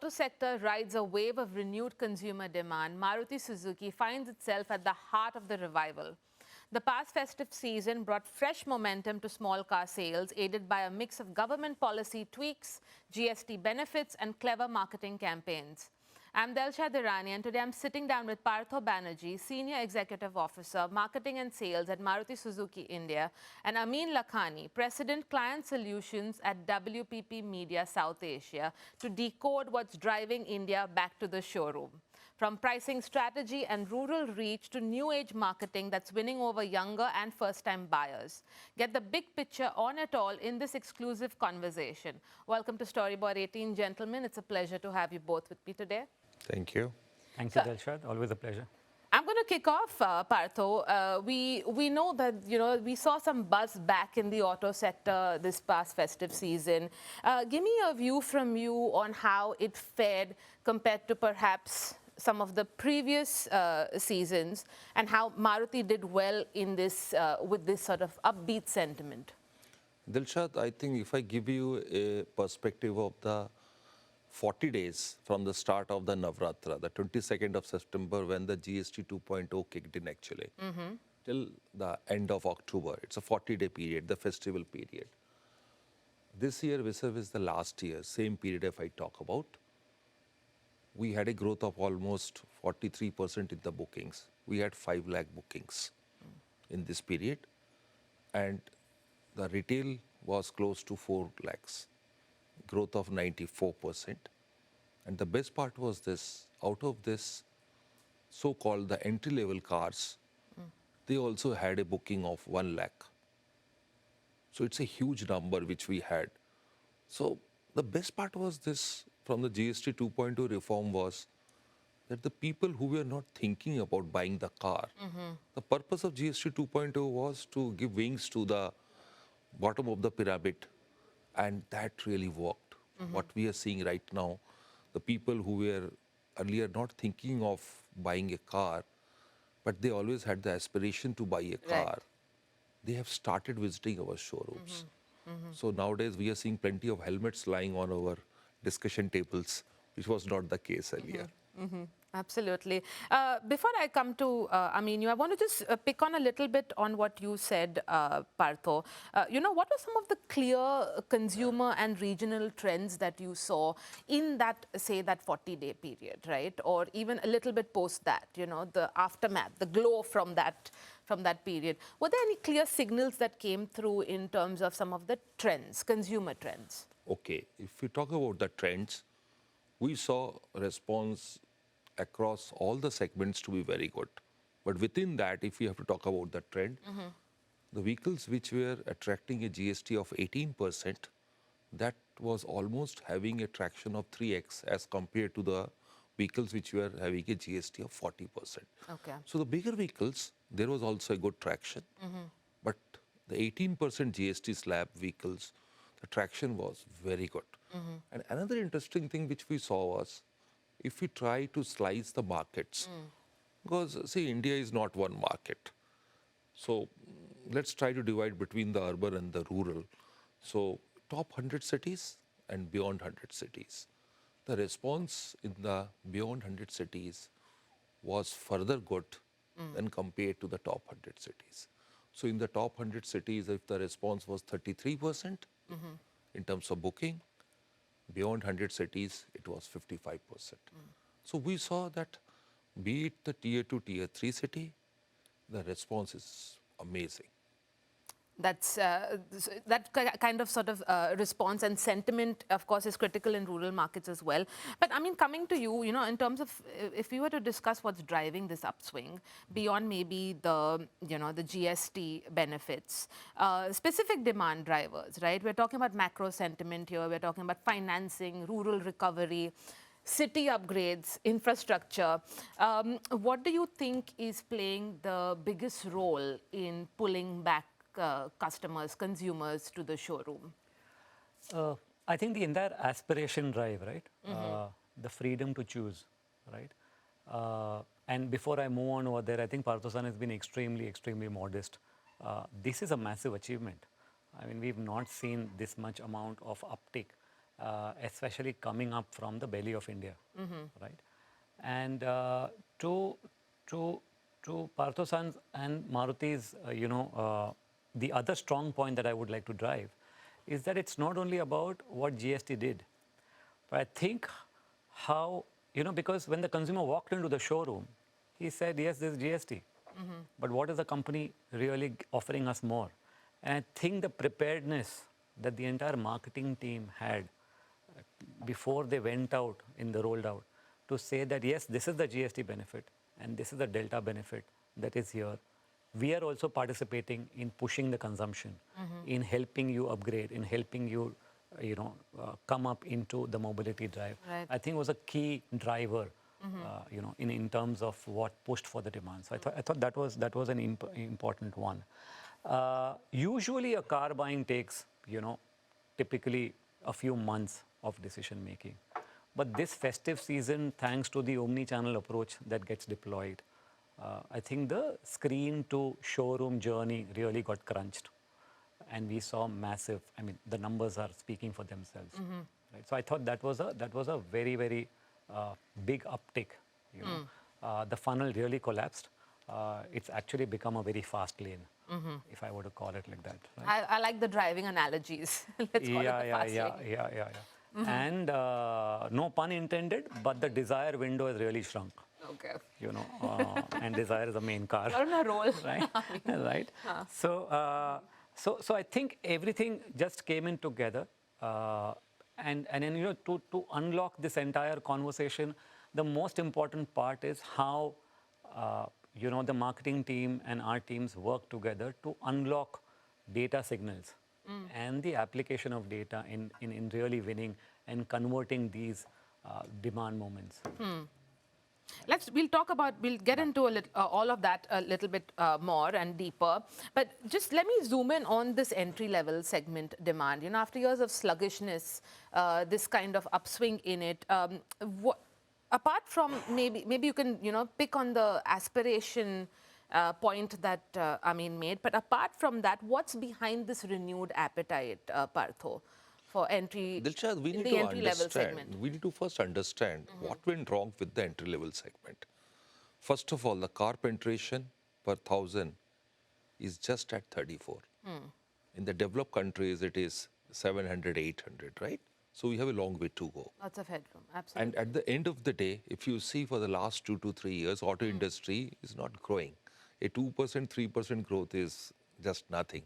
auto sector rides a wave of renewed consumer demand, Maruti Suzuki finds itself at the heart of the revival. The past festive season brought fresh momentum to small car sales, aided by a mix of government policy tweaks, GST benefits, and clever marketing campaigns. I'm Delshad Irani, and today I'm sitting down with Partho Banerjee, Senior Executive Officer, Marketing and Sales at Maruti Suzuki India, and Amin Lakhani, President, Client Solutions at WPP Media South Asia, to decode what's driving India back to the showroom. From pricing strategy and rural reach to new age marketing that's winning over younger and first-time buyers. Get the big picture on it all in this exclusive conversation. Welcome to Storyboard18, gentlemen. It's a pleasure to have you both with me today. Thank you. Thank you, Delshad. Always a pleasure. I'm going to kick off, Partho. We know that we saw some buzz back in the auto sector this past festive season. Give me a view from you on how it fared compared to perhaps some of the previous seasons, and how Maruti did well in this with this sort of upbeat sentiment. Dilshad, I think if I give you a perspective of the 40 days from the start of the Navratra, the 22nd of September, when the GST 2.0 kicked in actually, till the end of October. It's a 40-day period, the festival period. This year, vis-a-vis the last year, same period if I talk about, we had a growth of almost 43% in the bookings. We had 5 lakh bookings in this period, and the retail was close to 4 lakhs. Growth of 94%. And the best part was this, out of this so-called the entry-level cars, they also had a booking of 1 lakh. So it's a huge number which we had. So the best part was this from the GST 2.0 reform was that the people who were not thinking about buying the car, the purpose of GST 2.0 was to give wings to the bottom of the pyramid. And that really worked. What we are seeing right now, the people who were earlier not thinking of buying a car, but they always had the aspiration to buy a car, they have started visiting our showrooms. So nowadays we are seeing plenty of helmets lying on our discussion tables, which was not the case earlier. Absolutely. Before I come to Amin, I want to just pick on a little bit on what you said, Partho. What are some of the clear consumer and regional trends that you saw in that, say, that 40-day period, right? Or even a little bit post that, the aftermath, the glow from that period. Were there any clear signals that came through in terms of some of the trends, consumer trends? Okay, if we talk about the trends, we saw a response across all the segments to be very good. But within that, if we have to talk about the trend, the vehicles which were attracting a GST of 18%, that was almost having a traction of 3x as compared to the vehicles which were having a GST of 40%. Okay. So the bigger vehicles, there was also a good traction. But the 18% GST slab vehicles, the traction was very good. And another interesting thing which we saw was, if we try to slice the markets, because see, India is not one market. So let's try to divide between the urban and the rural. So top 100 cities and beyond 100 cities. The response in the beyond 100 cities was further good than compared to the top 100 cities. So in the top 100 cities, if the response was 33% in terms of booking, beyond 100 cities, it was 55%. So we saw that, be it the tier 2, tier 3 city, the response is amazing. That's that kind of sort of response and sentiment, of course, is critical in rural markets as well. But I mean, coming to you, in terms of if we were to discuss what's driving this upswing beyond maybe the the GST benefits, specific demand drivers, right? We're talking about macro sentiment here. We're talking about financing, rural recovery, city upgrades, infrastructure. What do you think is playing the biggest role in pulling back customers, consumers to the showroom? I think the entire aspiration drive, right? The freedom to choose, right? And before I move on over there, I think Partho-san has been extremely, extremely modest. This is a massive achievement. I mean, we've not seen this much amount of uptick especially coming up from the belly of India, right? And to Partho and Maruti's, the other strong point that I would like to drive is that it's not only about what GST did, but I think how, because when the consumer walked into the showroom, he said, yes, there's GST. But what is the company really offering us more? And I think the preparedness that the entire marketing team had before they went out in the rolled out to say that, yes, this is the GST benefit and this is the delta benefit that is here. We are also participating in pushing the consumption, in helping you upgrade, in helping you, come up into the mobility drive. Right. I think was a key driver, in terms of what pushed for the demand. So I thought that was an important one. Usually a car buying takes, typically a few months of decision making. But this festive season, thanks to the omni-channel approach that gets deployed, I think the screen to showroom journey really got crunched. And we saw massive, the numbers are speaking for themselves. Right? So I thought that was a very, very big uptick. The funnel really collapsed. It's actually become a very fast lane, if I were to call it like that. Right? I like the driving analogies. Let's call it the fast lane. Yeah. And no pun intended, but the desire window has really shrunk. Okay. And desire is the main car. You're on a roll. Right? Right. So I think everything just came in together. And then, to unlock this entire conversation, the most important part is how, the marketing team and our teams work together to unlock data signals and the application of data in really winning and converting these demand moments. We'll get into all of that a little bit more and deeper. But just let me zoom in on this entry-level segment demand. After years of sluggishness, this kind of upswing in it, apart from maybe you can, pick on the aspiration point that Amin made. But apart from that, what's behind this renewed appetite, Partho, for Dilshad, we need the to entry-level understand. segment? We need to first understand what went wrong with the entry-level segment. First of all, the car penetration per 1,000 is just at 34. In the developed countries, it is 700, 800, right? So we have a long way to go. Lots of headroom, absolutely. And at the end of the day, if you see for the last 2 to 3 years, auto industry is not growing. A 2%, 3% growth is just nothing.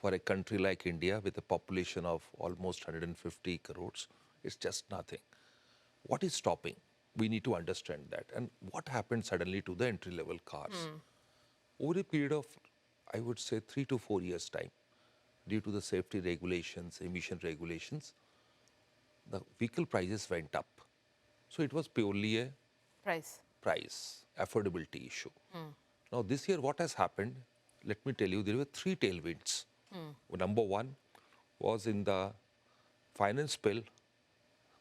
For a country like India with a population of almost 150 crores, it's just nothing. What is stopping? We need to understand that. And what happened suddenly to the entry-level cars? Over a period of, I would say, 3 to 4 years' time, due to the safety regulations, emission regulations, the vehicle prices went up. So it was purely a price, affordability issue. Now this year what has happened, let me tell you, there were 3 tailwinds. Number one was in the finance bill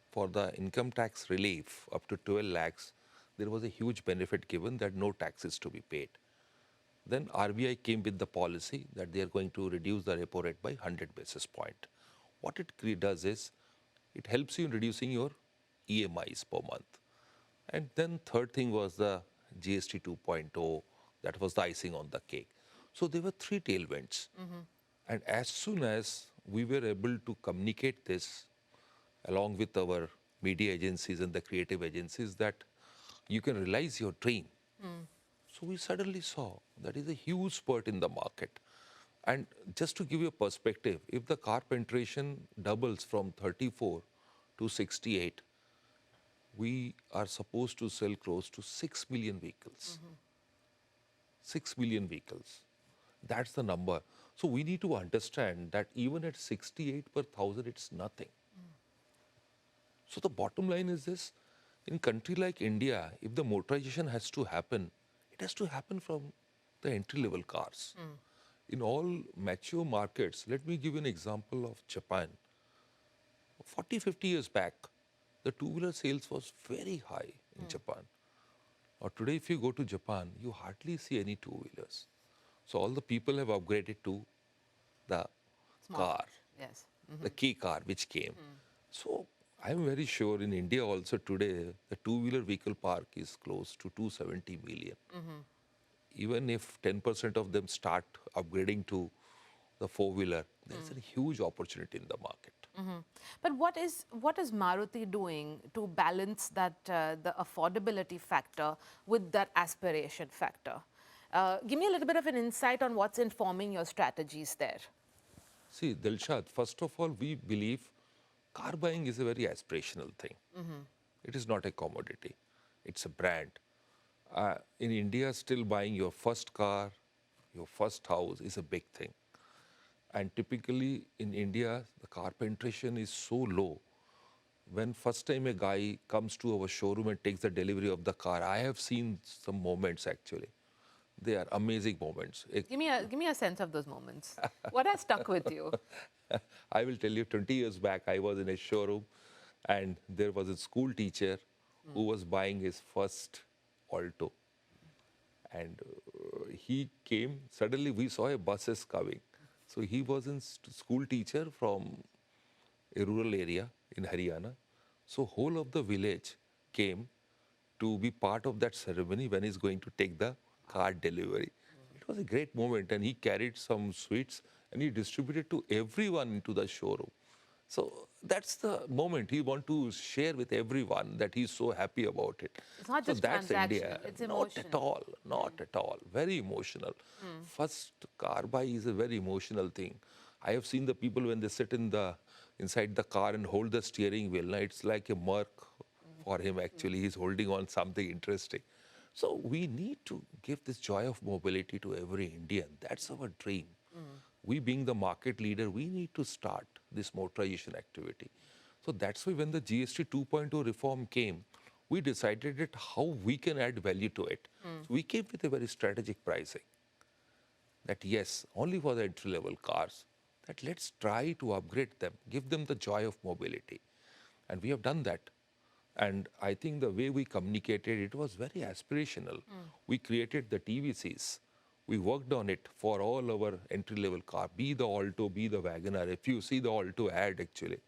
for the income tax relief up to 12 lakhs, there was a huge benefit given that no tax is to be paid. Then RBI came with the policy that they are going to reduce the repo rate by 100 basis point. What it does is, it helps you in reducing your EMIs per month. And then third thing was the GST 2.0, that was the icing on the cake. So there were 3 tailwinds. And as soon as we were able to communicate this along with our media agencies and the creative agencies that you can realize your dream. So we suddenly saw that is a huge spurt in the market. And just to give you a perspective, if the car penetration doubles from 34 to 68, we are supposed to sell close to 6 million vehicles. 6 million vehicles. That's the number. So we need to understand that even at 68 per 1,000, it's nothing. So the bottom line is this, in a country like India, if the motorization has to happen, it has to happen from the entry-level cars. In all mature markets, let me give you an example of Japan. 40, 50 years back, the two-wheeler sales was very high in Japan. Or today, if you go to Japan, you hardly see any two-wheelers. So all the people have upgraded to the car, Yes. the key car which came. So I'm very sure in India also today, the two-wheeler vehicle park is close to 270 million. Even if 10% of them start upgrading to the four-wheeler, there's a huge opportunity in the market. But what is Maruti doing to balance that the affordability factor with that aspiration factor? Give me a little bit of an insight on what's informing your strategies there. See, Delshad, first of all, we believe car buying is a very aspirational thing. It is not a commodity. It's a brand. In India, still buying your first car, your first house is a big thing. And typically in India, the car penetration is so low. When first time a guy comes to our showroom and takes the delivery of the car, I have seen some moments actually. They are amazing moments. Give me a sense of those moments. What has stuck with you? I will tell you, 20 years back, I was in a showroom and there was a school teacher who was buying his first Alto. And he came, suddenly we saw a buses coming. So he was a school teacher from a rural area in Haryana. So whole of the village came to be part of that ceremony when he's going to take the car delivery. It was a great moment and he carried some sweets and he distributed to everyone into the showroom. So that's the moment he want to share with everyone that he's so happy about it. It's not So just that's India. transactional, it's Not emotional. at all, not at all. Very emotional. First car buy is a very emotional thing. I have seen the people when they sit inside the car and hold the steering wheel. Now it's like a mark for him actually. He's holding on something interesting. So we need to give this joy of mobility to every Indian. That's our dream. We being the market leader, we need to start this motorization activity. So that's why when the GST 2.0 reform came, we decided that how we can add value to it. So we came with a very strategic pricing that yes, only for the entry-level cars, that let's try to upgrade them, give them the joy of mobility. And we have done that. And I think the way we communicated, it was very aspirational. We created the TVCs. We worked on it for all our entry-level car, be the Alto, be the Wagoner. If you see the Alto ad actually,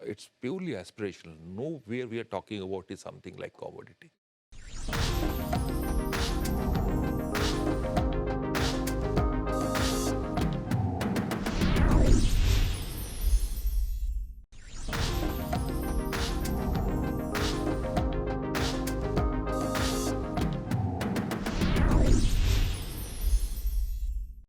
it's purely aspirational. Nowhere we are talking about is something like commodity.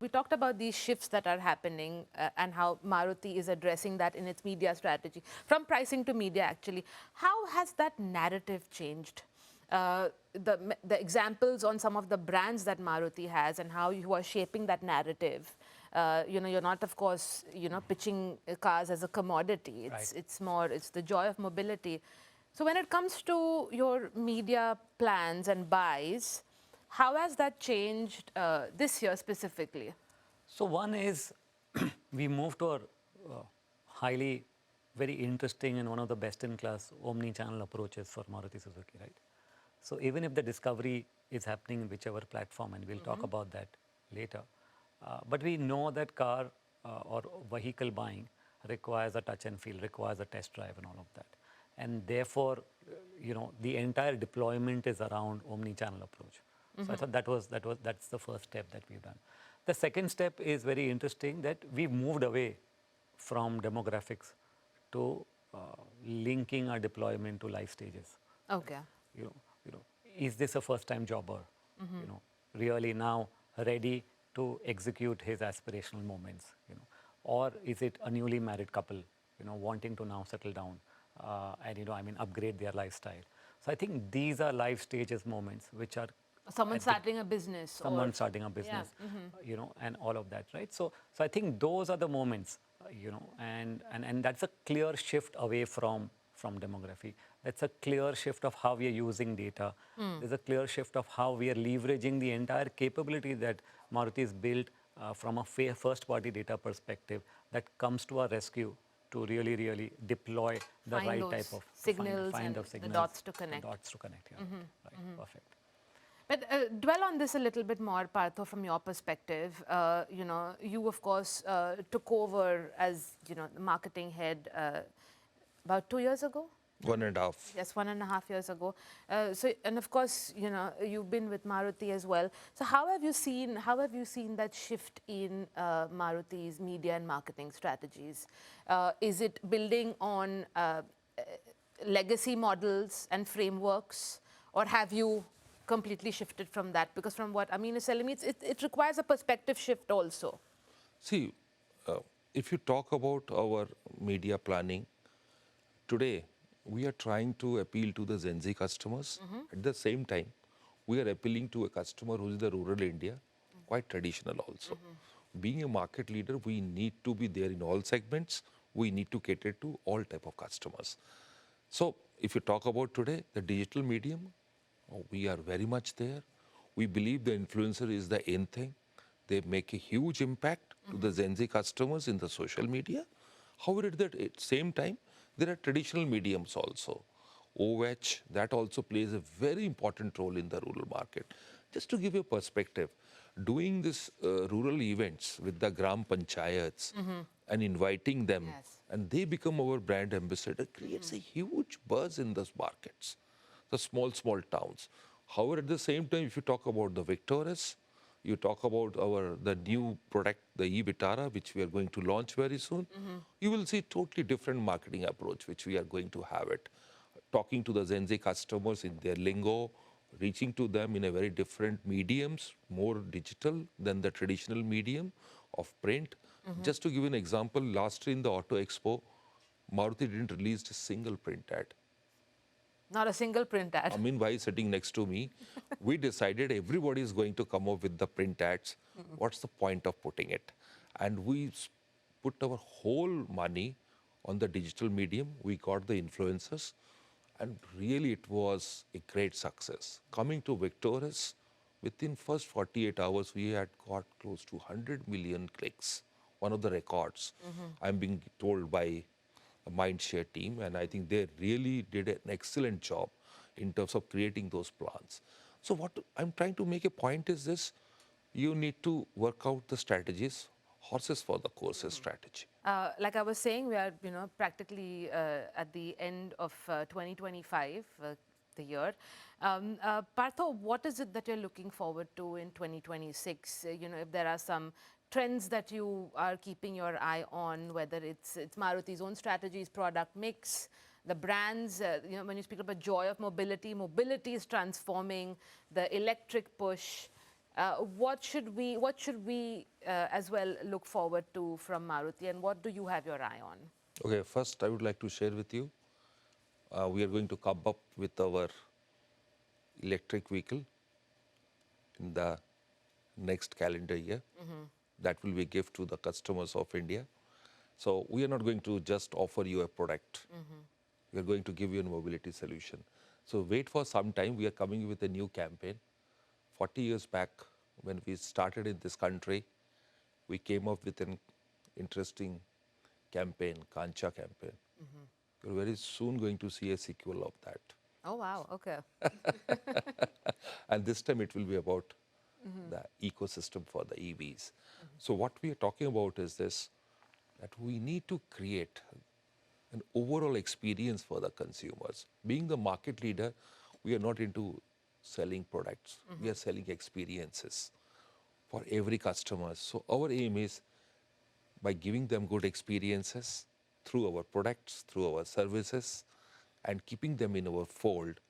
We talked about these shifts that are happening and how Maruti is addressing that in its media strategy, from pricing to media actually. How has that narrative changed? The examples on some of the brands that Maruti has and how you are shaping that narrative. You're not, of course, pitching cars as a commodity. It's more, it's the joy of mobility. So when it comes to your media plans and buys, how has that changed this year specifically? So one is we moved to a highly, very interesting and one of the best-in-class omni-channel approaches for Maruti Suzuki, right? So even if the discovery is happening in whichever platform, and we'll talk about that later, but we know that car or vehicle buying requires a touch and feel, requires a test drive and all of that. And therefore, the entire deployment is around omni-channel approach. So I thought that's the first step that we've done. The second step is very interesting, that we moved away from demographics to linking our deployment to life stages. Okay. Is this a first-time jobber? Really now ready to execute his aspirational moments? Or is it a newly married couple? Wanting to now settle down and upgrade their lifestyle. So I think these are life stages moments which are someone starting a business. Someone starting a business, and all of that, right? So I think those are the moments, and that's a clear shift away from demography. That's a clear shift of how we are using data. There's a clear shift of how we are leveraging the entire capability that Maruti has built from a first-party data perspective that comes to our rescue to really, really deploy the find right those type of signals find and of signals, the dots to connect. Yeah. Right. Perfect. But dwell on this a little bit more, Partho, from your perspective. You of course took over as the marketing head about 2 years ago. 1.5. Yes, 1.5 years ago. And of course, you've been with Maruti as well. So how have you seen that shift in Maruti's media and marketing strategies? Is it building on legacy models and frameworks, or have you completely shifted from that? Because from what Amin is telling me, it requires a perspective shift also. See, if you talk about our media planning, today we are trying to appeal to the Gen Z customers. At the same time, we are appealing to a customer who is the rural India, quite traditional also. Being a market leader, we need to be there in all segments. We need to cater to all type of customers. So if you talk about today, the digital medium, we are very much there. We believe the influencer is the end thing. They make a huge impact to the Gen Z customers in the social media. However, at the same time, there are traditional mediums also. OH, that also plays a very important role in the rural market. Just to give you a perspective, doing this rural events with the Gram Panchayats and inviting them, Yes. and they become our brand ambassador, creates a huge buzz in those markets, the small towns. However, at the same time, if you talk about the Victoris, you talk about the new product, the e-Vitara, which we are going to launch very soon, you will see totally different marketing approach, which we are going to have it. Talking to the Gen Z customers in their lingo, reaching to them in a very different mediums, more digital than the traditional medium of print. Just to give you an example, last year in the Auto Expo, Maruti didn't release a single print ad. Not a single print ad. Amin Bhai sitting next to me, we decided everybody is going to come up with the print ads. What's the point of putting it? And we put our whole money on the digital medium. We got the influencers, and really it was a great success. Coming to Victoris, within first 48 hours, we had got close to 100 million clicks, one of the records. I'm being told by the Mindshare team, and I think they really did an excellent job in terms of creating those plans. So what I'm trying to make a point is this: you need to work out the strategies, horses for the courses strategy. Like I was saying, we are practically at the end of 2025, the year. Partho, what is it that you're looking forward to in 2026? If there are some trends that you are keeping your eye on, whether it's Maruti's own strategies, product mix, the brands. When you speak about joy of mobility, mobility is transforming, the electric push. What should we as well look forward to from Maruti, and what do you have your eye on? Okay, first I would like to share with you, we are going to come up with our electric vehicle in the next calendar year. That will be a gift to the customers of India. So we are not going to just offer you a product. We are going to give you a mobility solution. So wait for some time. We are coming with a new campaign. 40 years back, when we started in this country, we came up with an interesting campaign, Kancha campaign. You're very soon going to see a sequel of that. Oh, wow. Okay. And this time it will be about the ecosystem for the EVs. So what we are talking about is this, that we need to create an overall experience for the consumers. Being the market leader, we are not into selling products. We are selling experiences for every customer. So our aim is, by giving them good experiences through our products, through our services, and keeping them in our fold,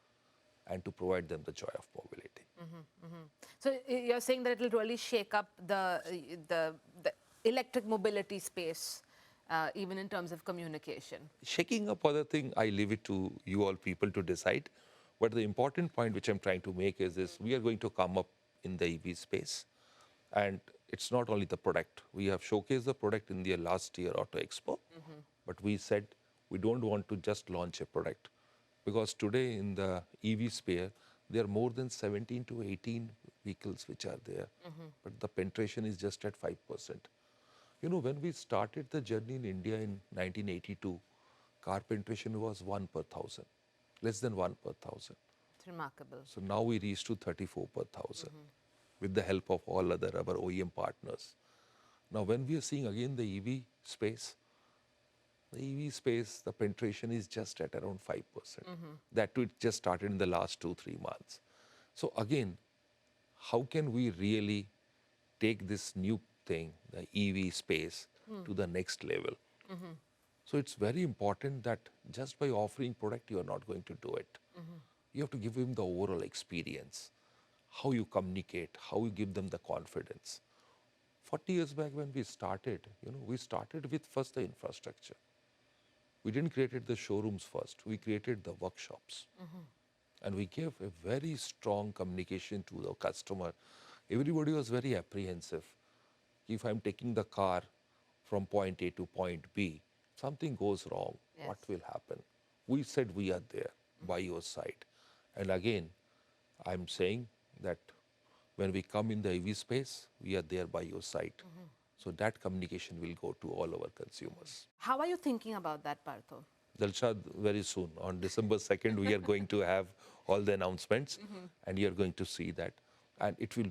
and to provide them the joy of mobility. So you're saying that it will really shake up the electric mobility space, even in terms of communication. Shaking up other thing, I leave it to you all people to decide. But the important point which I'm trying to make is this: we are going to come up in the EV space. And it's not only the product. We have showcased the product in the last year Auto Expo. But we said we don't want to just launch a product. Because today in the EV sphere, there are more than 17 to 18 vehicles which are there. But the penetration is just at 5%. When we started the journey in India in 1982, car penetration was 1 per 1,000, less than 1 per 1,000. It's remarkable. So now we reached to 34 per 1,000 with the help of all other our OEM partners. Now when we are seeing again the EV space, The EV space, the penetration is just at around 5%. That too, it just started in the last 2-3 months. So again, how can we really take this new thing, the EV space, to the next level? So it's very important that just by offering product, you are not going to do it. You have to give them the overall experience, how you communicate, how you give them the confidence. 40 years back when we started, we started with first the infrastructure. We didn't create the showrooms first. We created the workshops. And we gave a very strong communication to the customer. Everybody was very apprehensive. If I'm taking the car from point A to point B, something goes wrong, what will happen? We said we are there by your side. And again, I'm saying that when we come in the EV space, we are there by your side. So that communication will go to all our consumers. How are you thinking about that, Partho? Delshad, very soon, on December 2nd, we are going to have all the announcements, and you're going to see that. And it will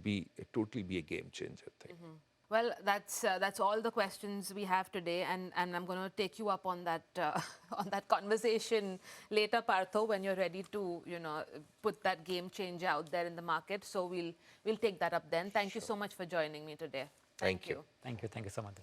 totally be a game changer thing. Well, that's all the questions we have today, and I'm going to take you up on that on that conversation later, Partho, when you're ready to put that game changer out there in the market. So we'll take that up then. Thank you so much for joining me today. Thank you. Thank you so much.